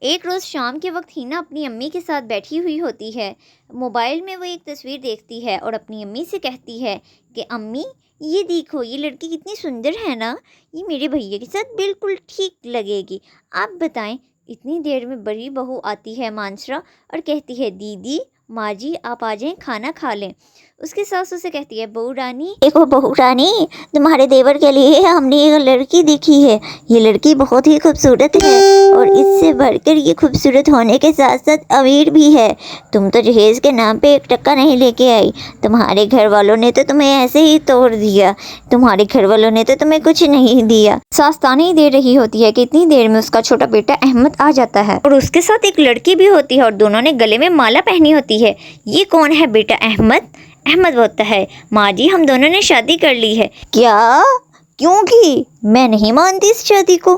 एक रोज़ शाम के वक्त हिना अपनी अम्मी के साथ बैठी हुई होती है। मोबाइल में वो एक तस्वीर देखती है और अपनी अम्मी से कहती है कि अम्मी, ये देखो, ये लड़की कितनी सुंदर है ना, ये मेरे भैया के साथ बिल्कुल ठीक लगेगी। आप बताएं। इतनी देर में बड़ी बहू आती है मानसरा और कहती है, दीदी, माँ जी, आप आ जाएं, खाना खा लें। उसकी सास उसे कहती है, बहू रानी, देखो बहू रानी, तुम्हारे देवर के लिए हमने एक लड़की देखी है। ये लड़की बहुत ही खूबसूरत है और इससे बढ़कर ये खूबसूरत होने के साथ साथ अमीर भी है। तुम तो जहेज के नाम पे एक टक्का नहीं लेके आई। तुम्हारे घर वालों ने तो तुम्हें ऐसे ही तोड़ दिया। तुम्हारे घर वालों ने तो तुम्हें कुछ नहीं दिया। सास ताने ही दे रही होती है कि इतनी देर में उसका छोटा बेटा अहमद आ जाता है और उसके साथ एक लड़की भी होती है और दोनों ने गले में माला पहनी होती है। ये कौन है बेटा अहमद? अहमद बोलता है, माँ जी, हम दोनों ने शादी कर ली है। क्या? क्यों की? मैं नहीं मानती इस शादी को।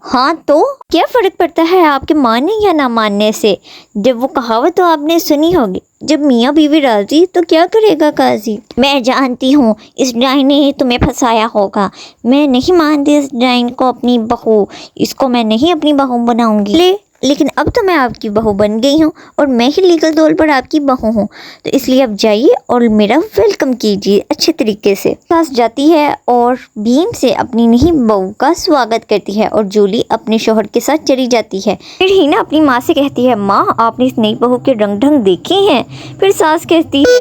हाँ तो क्या फ़र्क पड़ता है आपके मानने या ना मानने से? जब वो कहावत तो आपने सुनी होगी, जब मियाँ बीवी राजी तो क्या करेगा काजी। मैं जानती हूँ इस डाइन ने तुम्हें फंसाया होगा। मैं नहीं मानती इस डाइन को अपनी बहू। इसको मैं नहीं अपनी बहू बनाऊंगी। लेकिन अब तो मैं आपकी बहू बन गई हूँ और मैं ही लीगल तौर पर आपकी बहू हूँ, तो इसलिए अब जाइए और मेरा वेलकम कीजिए अच्छे तरीके से। सास जाती है और भीम से अपनी नई बहू का स्वागत करती है और जूली अपने शौहर के साथ चली जाती है। फिर हिना अपनी माँ से कहती है, माँ, आपने इस नई बहू के रंग ढंग देखे हैं? फिर सास कहती है,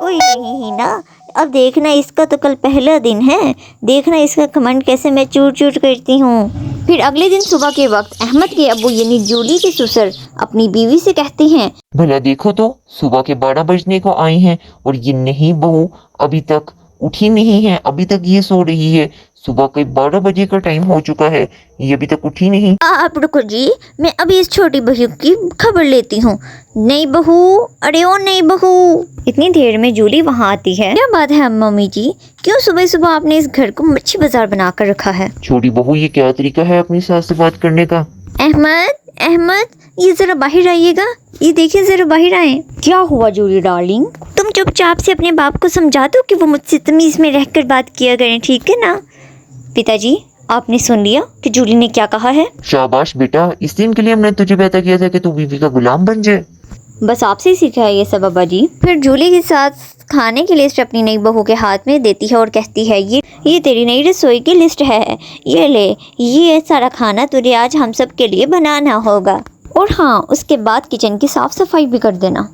कोई नहीं हिना, अब देखना, इसका तो कल पहला दिन है। देखना इसका घमंड कैसे मैं चूर चूर करती हूँ। फिर अगले दिन सुबह के वक्त अहमद के अब्बू यानी जूली के ससुर अपनी बीवी से कहते हैं, भला देखो तो, सुबह के 12 बजने को आए हैं और ये नई बहू अभी तक उठी नहीं है। अभी तक ये सो रही है। सुबह के 12 बजे का टाइम हो चुका है, ये अभी तक उठी नहीं। आप रुको जी, मैं अभी इस छोटी बहू की खबर लेती हूँ। नई बहू, अरे ओ नई बहू। इतनी देर में जूली वहाँ आती है। क्या बात है मम्मी जी, क्यों सुबह सुबह आपने इस घर को मच्छी बाजार बना कर रखा है? छोटी बहू, ये क्या तरीका है अपनी सास से बात करने का? अहमद, अहमद, ये जरा बाहर आइएगा। ये देखिए, जरा बाहर आए। क्या हुआ जूली डार्लिंग? तुम चुपचाप से अपने बाप को समझा दो कि वो मुझसे तमीज में रहकर बात किया करें, ठीक है ना? पिताजी, आपने सुन लिया कि जूली ने क्या कहा है? शाबाश बेटा, इस दिन के लिए हमने तुझे पैदा किया था कि तू बीवी का गुलाम बन जाए। बस आपसे ही सीखा है ये सब बाबा जी। फिर जूली के साथ खाने की लिस्ट अपनी नई बहू के हाथ में देती है और कहती है, ये तेरी नई रसोई की लिस्ट है। ये ले, ये सारा खाना तुझे आज हम सब के लिए बनाना होगा। और हाँ, उसके बाद किचन की साफ सफाई भी कर देना।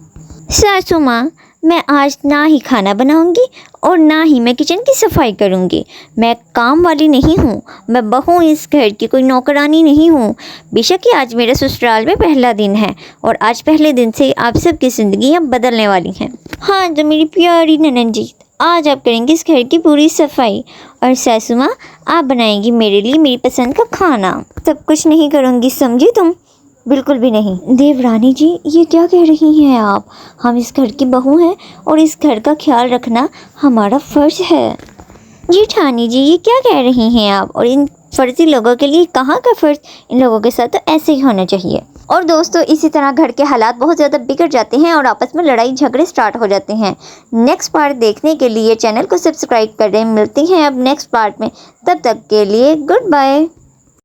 सासू माँ, मैं आज ना ही खाना बनाऊंगी और ना ही मैं किचन की सफाई करूंगी। मैं काम वाली नहीं हूँ, मैं बहू, इस घर की कोई नौकरानी नहीं हूँ। बेशक ही आज मेरे ससुराल में पहला दिन है और आज पहले दिन से आप सबकी ज़िंदगियाँ बदलने वाली हैं। हाँ तो मेरी प्यारी ननद जी, आज आप करेंगे इस घर की पूरी सफाई और सासू माँ, आप बनाएंगी मेरे लिए मेरी पसंद का खाना। सब कुछ नहीं करूँगी, समझी तुम? बिल्कुल भी नहीं। देवरानी जी, ये क्या कह रही हैं आप? हम इस घर की बहू हैं और इस घर का ख्याल रखना हमारा फ़र्ज़ है। जेठानी जी, ये क्या कह रही हैं आप? और इन फर्जी लोगों के लिए कहाँ का फ़र्ज़? इन लोगों के साथ तो ऐसे ही होना चाहिए। और दोस्तों, इसी तरह घर के हालात बहुत ज़्यादा बिगड़ जाते हैं और आपस में लड़ाई झगड़े स्टार्ट हो जाते हैं। नेक्स्ट पार्ट देखने के लिए चैनल को सब्सक्राइब करें। मिलते हैं अब नेक्स्ट पार्ट में, तब तक के लिए गुड बाय।